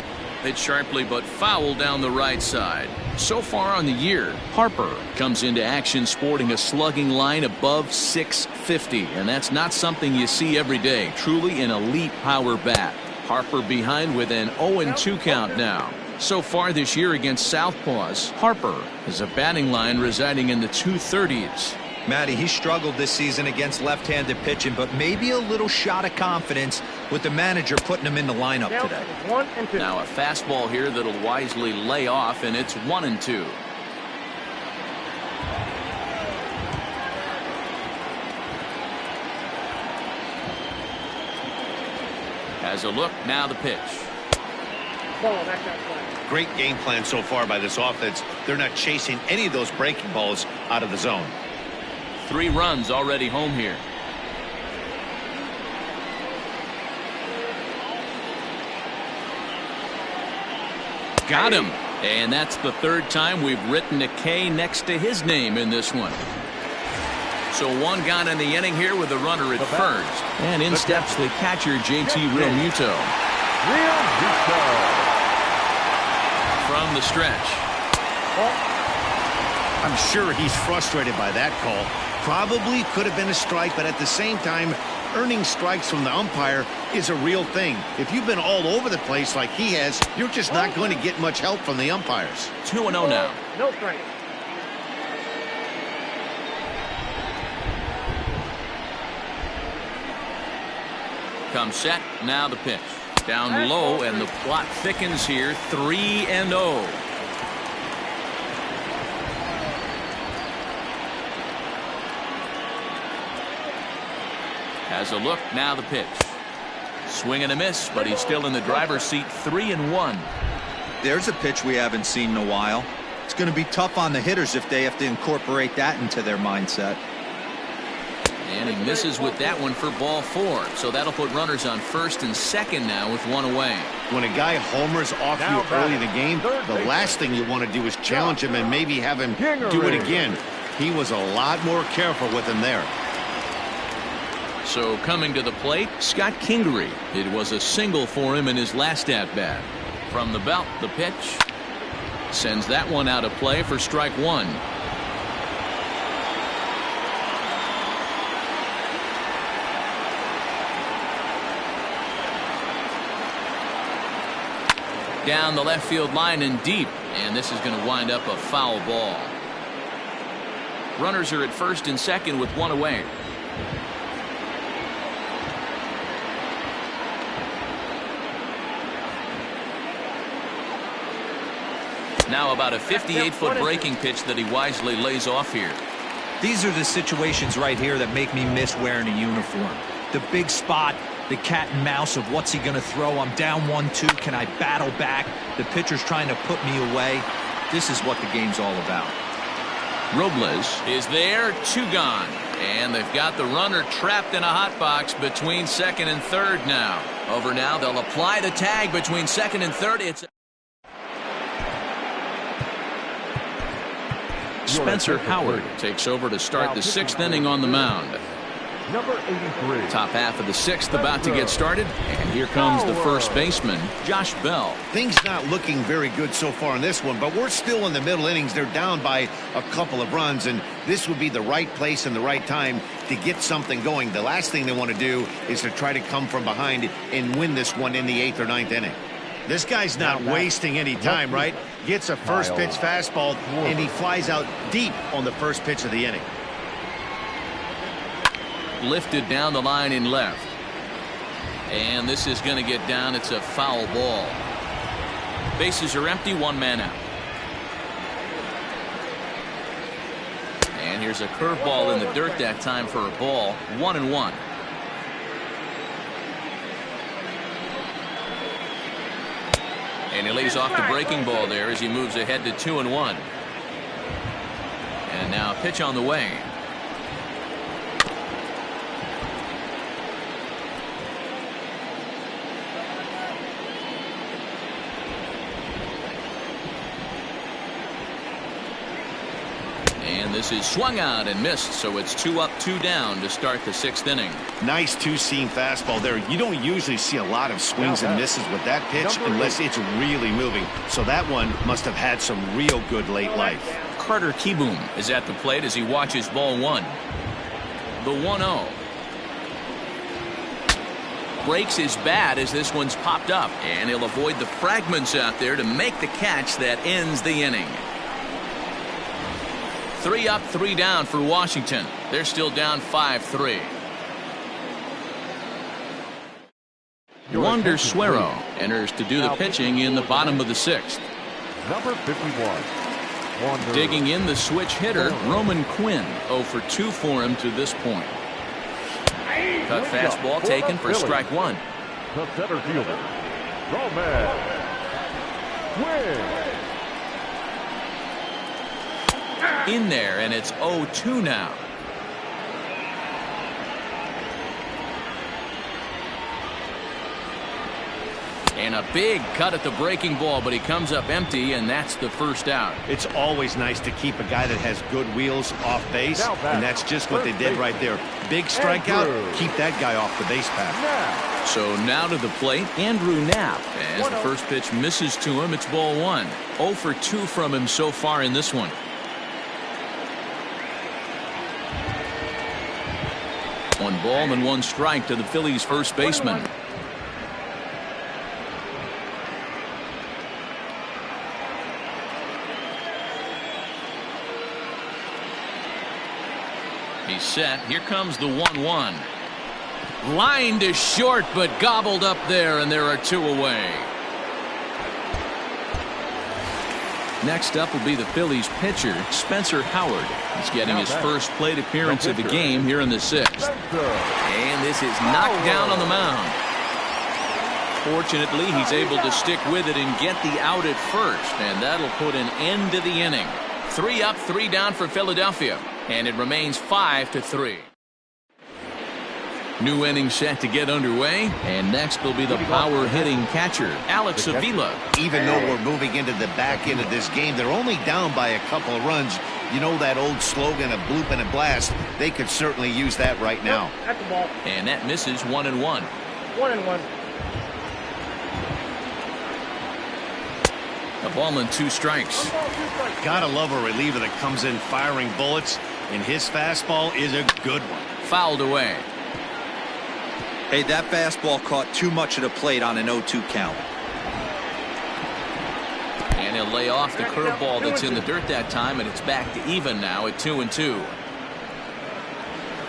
Hit sharply but foul down the right side. So far on the year, Harper comes into action sporting a slugging line above .650, and that's not something you see every day. Truly an elite power bat. Harper behind with an 0-2 count now. So far this year against Southpaws, Harper has a batting line residing in the 230s. Matty, he struggled this season against left-handed pitching, but maybe a little shot of confidence with the manager putting him in the lineup today. Now a fastball here that'll wisely lay off, and it's 1-2. Has a look, now the pitch. Great game plan so far by this offense. They're not chasing any of those breaking balls out of the zone. 3 runs already home here. Got him. And that's the 3rd time we've written a K next to his name in this one. So 1 gone in the inning here with a runner at first. And in steps the catcher, JT Realmuto. From the stretch. I'm sure he's frustrated by that call. Probably could have been a strike, but at the same time, earning strikes from the umpire is a real thing. If you've been all over the place like he has, you're just not going to get much help from the umpires. 2-0 now. No strike. Comes set, now the pitch. Down low, and the plot thickens here. 3-0. Has a look, now the pitch. Swing and a miss, but he's still in the driver's seat. 3-1. There's a pitch we haven't seen in a while. It's going to be tough on the hitters if they have to incorporate that into their mindset. And he misses with that one for ball 4. So that'll put runners on first and second now with 1 away. When a guy homers off you early in the game, the last thing you want to do is challenge him and maybe have him do it again. He was a lot more careful with him there. So coming to the plate, Scott Kingery. It was a single for him in his last at-bat. From the belt, the pitch. Sends that one out of play for strike 1. Down the left field line and deep, and this is going to wind up a foul ball. Runners are at first and second with 1 away. Now about a 58-foot breaking pitch that he wisely lays off here. These are the situations right here that make me miss wearing a uniform. The big spot, the cat and mouse of what's he going to throw. I'm down 1-2. Can I battle back? The pitcher's trying to put me away. This is what the game's all about. Robles is there, 2 gone. And they've got the runner trapped in a hot box between second and third now. Over now, they'll apply the tag between second and third. It's Spencer Howard takes over to start the 6th inning on the mound. Number 83. Top half of the 6th about to get started. And here comes the first baseman, Josh Bell. Things not looking very good so far in this one, but we're still in the middle innings. They're down by a couple of runs, and this would be the right place and the right time to get something going. The last thing they want to do is to try to come from behind and win this one in the 8th or 9th inning. This guy's not wasting any time, right? Gets a first pitch fastball, and he flies out deep on the first pitch of the inning. Lifted down the line in left. And this is going to get down. It's a foul ball. Bases are empty, 1 man out. And here's a curveball in the dirt that time for a ball. 1-1. And he lays off the breaking ball there as he moves ahead to 2-1. And now a pitch on the way. And this is swung out and missed, so it's 2 up, 2 down to start the 6th inning. Nice 2-seam fastball there. You don't usually see a lot of swings and misses with that pitch unless it's really moving. So that one must have had some real good late life. Carter Kieboom is at the plate as he watches ball 1. The 1-0. Breaks his bat as this one's popped up, and he'll avoid the fragments out there to make the catch that ends the inning. 3 up, 3 down for Washington. They're still down 5-3. Wander Suero enters to do the pitching in the bottom of the 6th. Number 51. Wander. Digging in the switch hitter, Roman Quinn. 0 for 2 for him to this point. Cut fastball taken for strike 1. The center fielder, Roman Quinn. In there, and it's 0-2 now. And a big cut at the breaking ball, but he comes up empty, and that's the first out. It's always nice to keep a guy that has good wheels off base, and that's just what they did right there. Big strikeout, keep that guy off the base path. So now to the plate, Andrew Knapp. As the first pitch misses to him, it's ball 1. 0 for 2 from him so far in this one. 1 ball and 1 strike to the Phillies first baseman. He's set. Here comes the 1-1. Line to short, but gobbled up there, and there are 2 away. Next up will be the Phillies pitcher, Spencer Howard. He's getting his first plate appearance of the game here in the 6th. And this is knocked down on the mound. Fortunately, he's able to stick with it and get the out at first, and that'll put an end to the inning. 3 up, 3 down for Philadelphia, and it remains 5-3. New inning set to get underway, and next will be the power-hitting catcher, Alex Avila. Even though we're moving into the back end of this game, they're only down by a couple of runs. You know that old slogan, a bloop and a blast. They could certainly use that right now. At the ball. And that misses 1-1. 1-1. A ball and 2 strikes. Gotta love a reliever that comes in firing bullets, and his fastball is a good one. Fouled away. Hey, that fastball caught too much of the plate on an 0-2 count. And he'll lay off the curveball that's in the dirt that time, and it's back to even now at 2-2.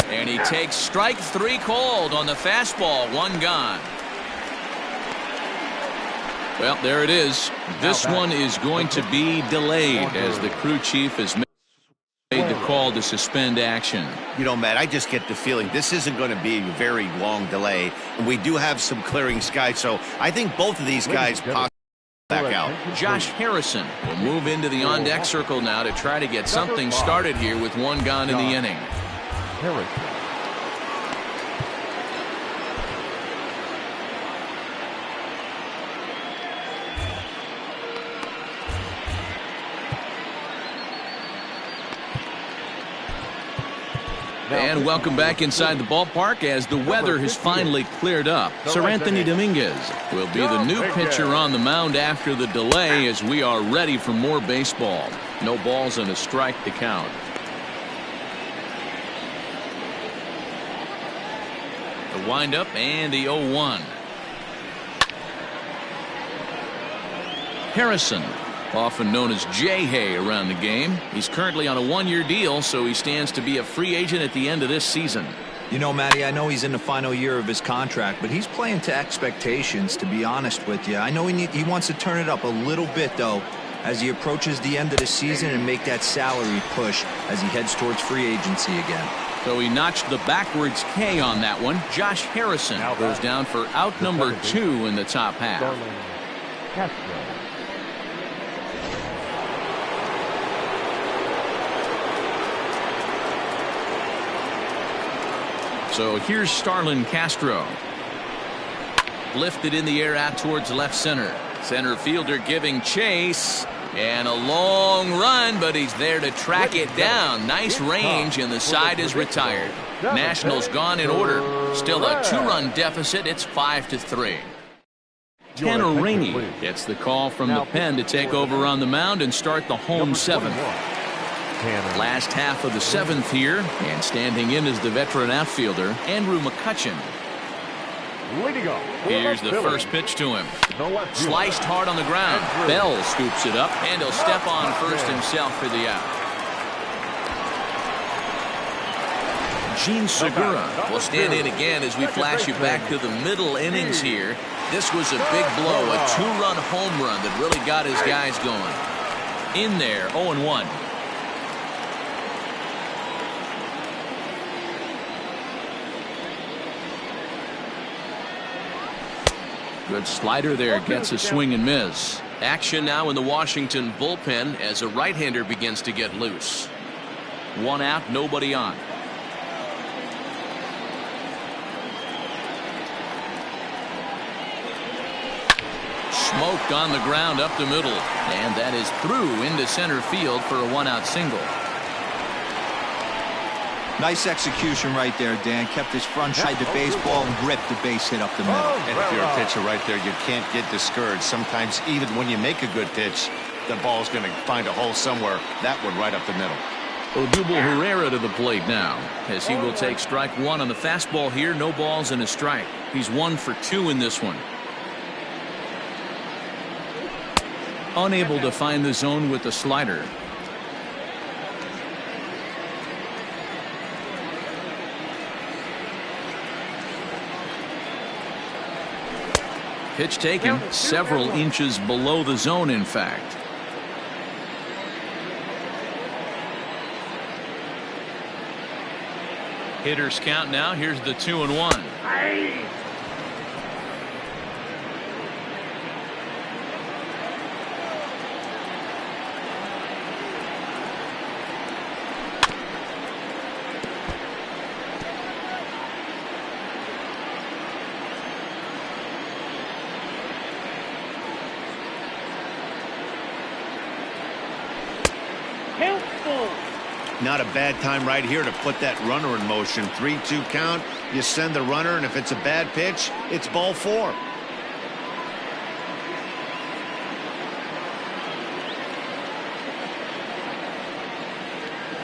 And he takes strike 3 called on the fastball. 1 gone. Well, there it is. This one is going to be delayed as the crew chief has made the call to suspend action. You know, Matt, I just get the feeling this isn't going to be a very long delay, and we do have some clearing skies, so I think both of these guys possibly back out. Josh Harrison will move into the on-deck circle now to try to get something started here with one gone in the inning. Harrison. And welcome back inside the ballpark as the weather has finally cleared up. Sir Anthony Dominguez will be the new pitcher on the mound after the delay as we are ready for more baseball. No balls and a strike to count. The windup and the 0-1. Harrison, often known as J-Hay around the game. He's currently on a one-year deal, so he stands to be a free agent at the end of this season. You know, Matty, I know he's in the final year of his contract, but he's playing to expectations, to be honest with you. I know he wants to turn it up a little bit, though, as he approaches the end of the season and make that salary push as he heads towards free agency again. So he notched the backwards K on that one. Josh Harrison goes down for out number 2 in the top half. So here's Starlin Castro. Lifted in the air out towards left center. Center fielder giving chase. And a long run, but he's there to track it down. Nice range, and the side is retired. Nationals gone in order. Still a 2-run deficit. It's 5-3. Tanner Rainey gets the call from the pen to take over on the mound and start the home 7th. Last half of the 7th here, and standing in is the veteran outfielder, Andrew Mccutchen. Here's the first pitch to him. Sliced hard on the ground. Bell scoops it up, and he'll step on first himself for the out. Gene Segura will stand in again as we flash you back to the middle innings here. This was a big blow, a 2-run home run that really got his guys going. In there, 0-1. Good slider there, gets a swing and miss. Action now in the Washington bullpen as a right-hander begins to get loose. 1 out, nobody on. Smoked on the ground up the middle, and that is through into center field for a 1-out single. Nice execution right there, Dan. Kept his front side to baseball and ripped the base hit up the middle. And if you're a pitcher right there, you can't get discouraged. Sometimes even when you make a good pitch, the ball's going to find a hole somewhere. That one right up the middle. Odubel Herrera to the plate now, as he will take strike 1 on the fastball here. No balls and a strike. He's 1 for 2 in this one. Unable to find the zone with the slider. Pitch taken several inches below the zone, in fact. Hitters count now. Here's the 2-1. Not a bad time right here to put that runner in motion. 3-2 count. You send the runner, and if it's a bad pitch, it's ball 4.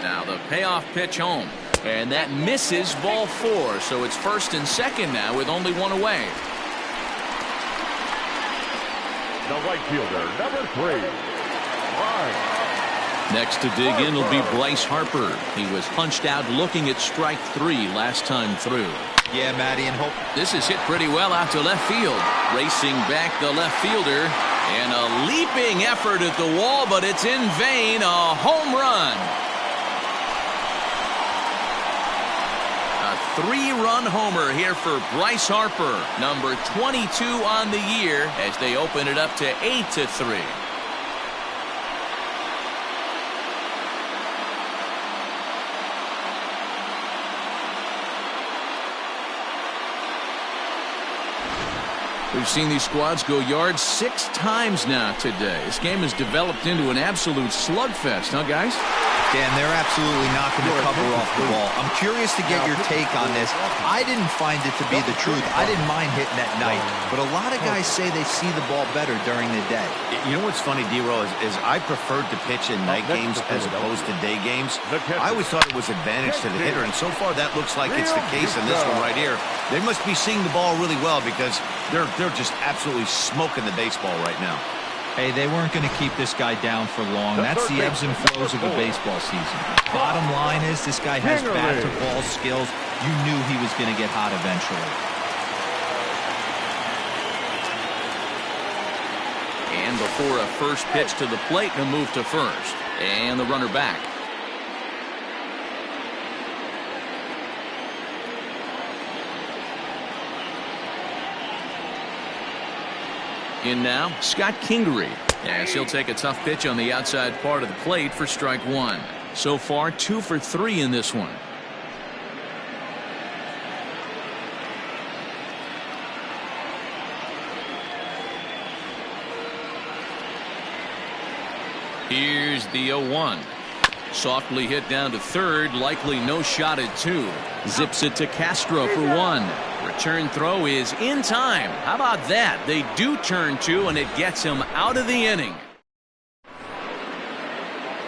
Now the payoff pitch home, and that misses, ball 4. So it's 1st and 2nd now with only 1 away. The right fielder, number 3. Next to dig in will be Bryce Harper. He was punched out looking at strike 3 last time through. Yeah, Matty, and hope. This is hit pretty well out to left field. Racing back the left fielder. And a leaping effort at the wall, but it's in vain. A home run. A 3-run homer here for Bryce Harper, number 22 on the year, as they open it up to 8-3. We've seen these squads go yards 6 times now today. This game has developed into an absolute slugfest, huh, guys? Dan, they're absolutely not going to cover off the ball. I'm curious to get your take on this. I didn't find it to be the truth. I didn't mind hitting at night, but a lot of guys say they see the ball better during the day. You know what's funny, D-Roll, is I preferred to pitch in night games as opposed to day games. I always thought it was advantage to the hitter, and so far that looks like it's the case in this one right here. They must be seeing the ball really well because they're just absolutely smoking the baseball right now. Hey, they weren't going to keep this guy down for long. That's the ebbs and flows of a baseball season. Bottom line is this guy has bat-to-ball skills. You knew he was going to get hot eventually. And before a first pitch to the plate, a move to first. And the runner back. In now, Scott Kingery, as he'll take a tough pitch on the outside part of the plate for strike 1. So far, 2 for 3 in this one. Here's the 0-1. Softly hit down to third, likely no shot at 2. Zips it to Castro for 1. Return throw is in time. How about that? They do turn 2, and it gets him out of the inning.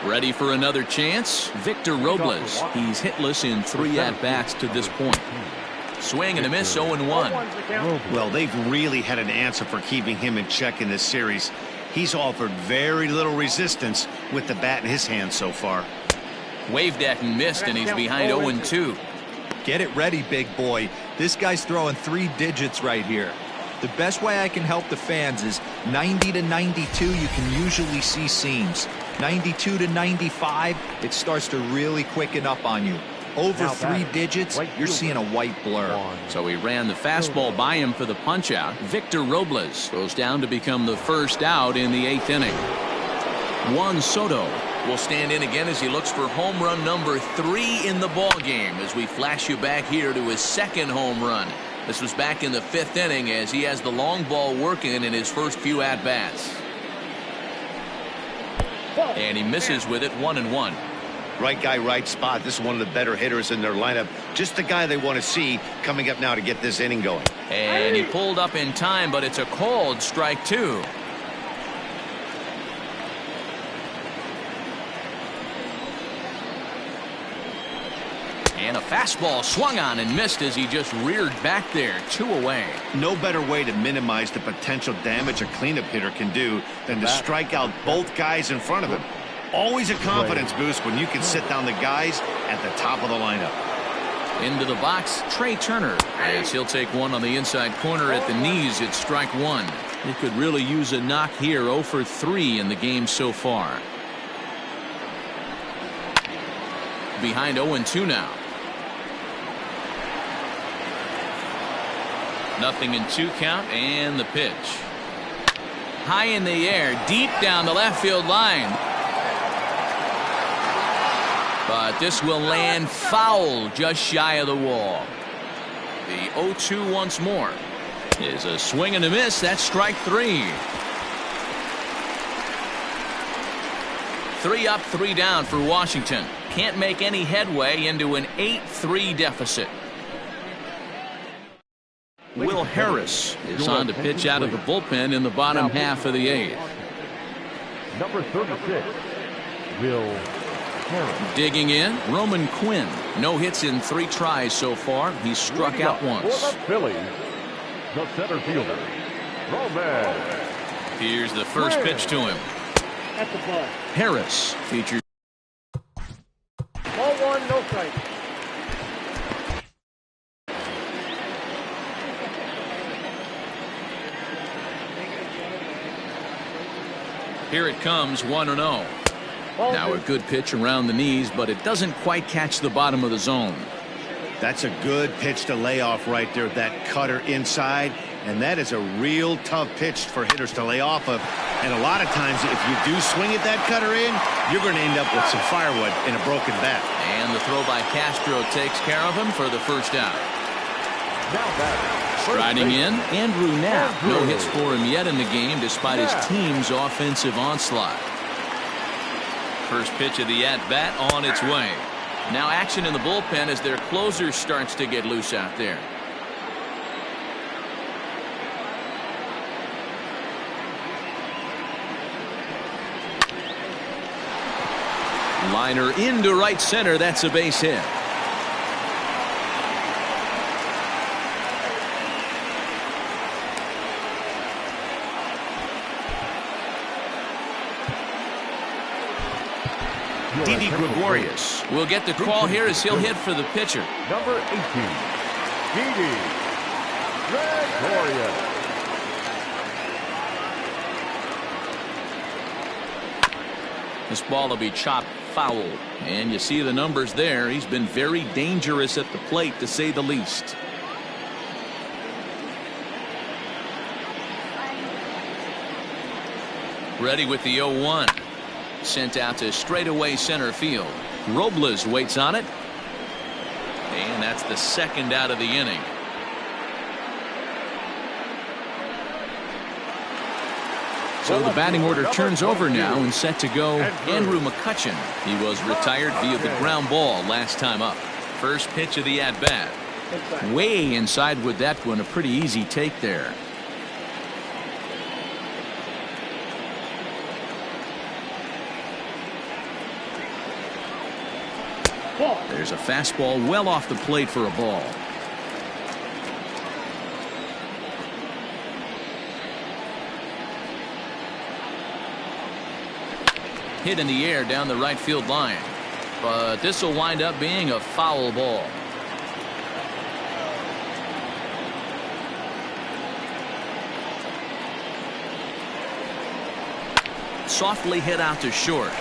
Ready for another chance? Victor Robles. He's hitless in 3 at-bats to this point. Swing and a miss, 0-1. Well, they've really had an answer for keeping him in check in this series. He's offered very little resistance with the bat in his hand so far. Waved at and missed, and he's behind 0-2. Get it ready, big boy. This guy's throwing 3 digits right here. The best way I can help the fans is 90 to 92, you can usually see seams. 92 to 95, it starts to really quicken up on you. Over 3 digits, you're seeing a white blur. So he ran the fastball by him for the punch-out. Victor Robles goes down to become the first out in the 8th inning. Juan Soto will stand in again as he looks for home run number 3 in the ball game, as we flash you back here to his 2nd home run. This was back in the 5th inning as he has the long ball working in his first few at-bats. And he misses with it, 1-1. Right guy, right spot. This is one of the better hitters in their lineup. Just the guy they want to see coming up now to get this inning going. And he pulled up in time, but it's a called strike 2. And a fastball swung on and missed as he just reared back there, 2 away. No better way to minimize the potential damage a cleanup hitter can do than to strike out both guys in front of him. Always a confidence boost when you can sit down the guys at the top of the lineup. Into the box, Trey Turner, as he'll take one on the inside corner at the knees. It's strike 1. He could really use a knock here. 0 for 3 in the game so far. Behind 0-2 now. 0-2 count, and the pitch. High in the air, deep down the left field line. But this will land foul just shy of the wall. The 0-2 once more is a swing and a miss. That's strike 3. 3 up, 3 down for Washington. Can't make any headway into an 8-3 deficit. Will Harris is on to pitch out of the bullpen in the bottom half of the 8th. Number 36, Will Harris. Digging in, Roman Quinn. No hits in 3 tries so far. He's struck out once. For the Phillies, the center fielder, Roman. Here's the first pitch to him. At the ball. Harris features. Ball 1, no strike. Here it comes, 1-0. Now a good pitch around the knees, but it doesn't quite catch the bottom of the zone. That's a good pitch to lay off right there. That cutter inside. And that is a real tough pitch for hitters to lay off of. And a lot of times, if you do swing at that cutter in, you're going to end up with some firewood in a broken bat. And the throw by Castro takes care of him for the first out. Striding in, Andrew Knapp. No hits for him yet in the game despite his team's offensive onslaught. First pitch of the at-bat on its way. Now action in the bullpen as their closer starts to get loose out there. Liner into right center. That's a base hit. Didi Gregorius will get the call here as he'll hit for the pitcher. Number 18, Didi Gregorius. This ball will be chopped foul. And you see the numbers there. He's been very dangerous at the plate, to say the least. Ready with the 0-1. Sent out to straightaway center field. Robles waits on it. And that's the second out of the inning. So the batting order turns over now and set to go Andrew Mccutchen. He was retired via the ground ball last time up. First pitch of the at-bat. Way inside with that one. A pretty easy take there. There's a fastball well off the plate for a ball. Hit in the air down the right field line. But this will wind up being a foul ball. Softly hit out to short.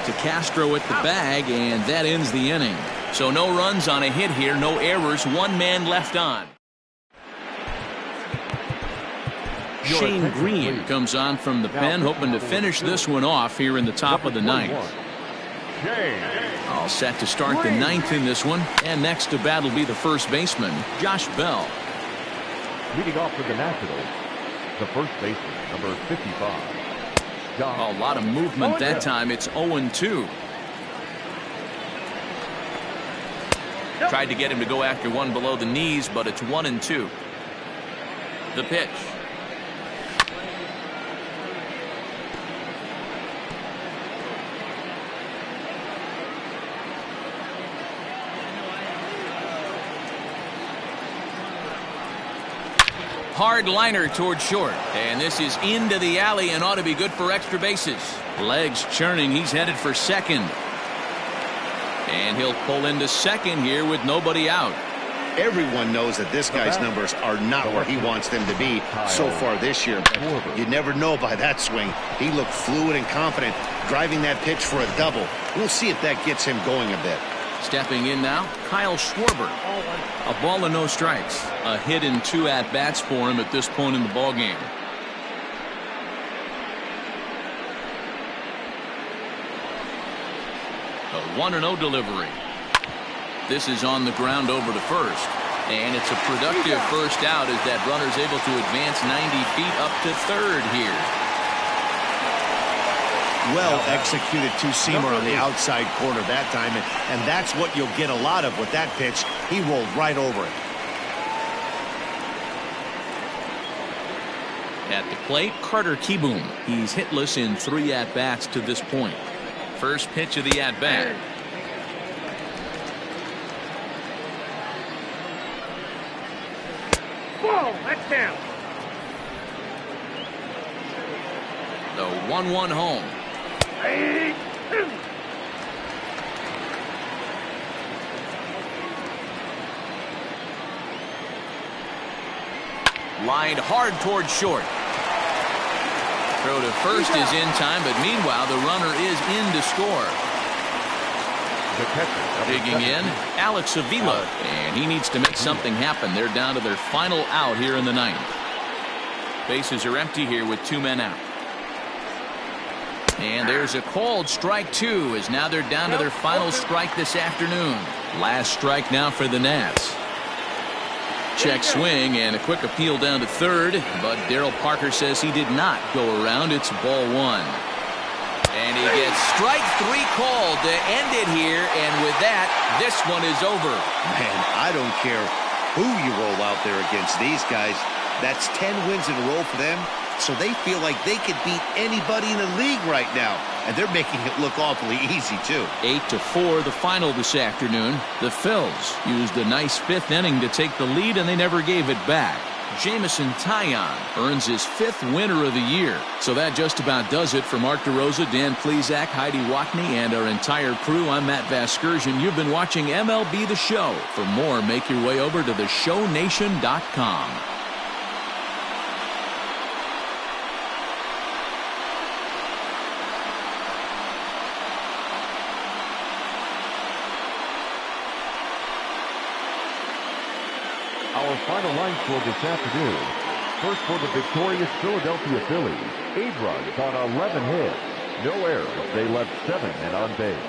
To Castro at the bag, and that ends the inning. So no runs on a hit here, no errors, one man left on. Shane Green comes on from the pen, hoping to finish this one off here in the top of the ninth. All set to start the ninth in this one, and next to bat will be the first baseman, Josh Bell. Leading off for the Nationals, the first baseman, number 55. A lot of movement that time. It's 0-2. Tried to get him to go after one below the knees, but it's 1-2. The pitch. Hard liner towards short, and this is into the alley and ought to be good for extra bases. Legs churning. He's headed for second, and he'll pull into second here with nobody out. Everyone knows that this guy's numbers are not where he wants them to be so far this year, but you never know by that swing. He looked fluid and confident, driving that pitch for a double. We'll see if that gets him going a bit. Stepping in now, Kyle Schwarber. A ball and no strikes. A hit in 2 at-bats for him at this point in the ball game. A 1-0 delivery. This is on the ground over to first. And it's a productive first out as that runner's able to advance 90 feet up to third here. Well executed two-seamer on the outside corner that time, and that's what you'll get a lot of with that pitch. He rolled right over it. At the plate, Carter Kieboom. He's hitless in 3 at-bats to this point. First pitch of the at-bat. Whoa, that's down. The 1-1 home. Lined hard towards short. Throw to first is in time, but meanwhile the runner is in to score. The catcher, Digging in, Alex Avila, and he needs to make something happen. They're down to their final out here in the ninth. Bases are empty here with 2 men out. And there's a called strike 2, as now they're down to their final strike this afternoon. Last strike now for the Nats. Check swing and a quick appeal down to third, but Darryl Parker says he did not go around. It's ball 1. And he gets strike 3 called to end it here, and with that, this one is over. Man, I don't care who you roll out there against these guys. That's 10 wins in a row for them, so they feel like they could beat anybody in the league right now. And they're making it look awfully easy, too. 8-4 the final this afternoon. The Phils used a nice 5th inning to take the lead, and they never gave it back. Jamison Taillon earns his 5th winner of the year. So that just about does it for Mark DeRosa, Dan Plesac, Heidi Watney, and our entire crew. I'm Matt Vasgersian. You've been watching MLB The Show. For more, make your way over to theshownation.com. Our final line score this afternoon. First for the victorious Philadelphia Phillies. 8 runs on 11 hits. No errors. They left 7 men on base.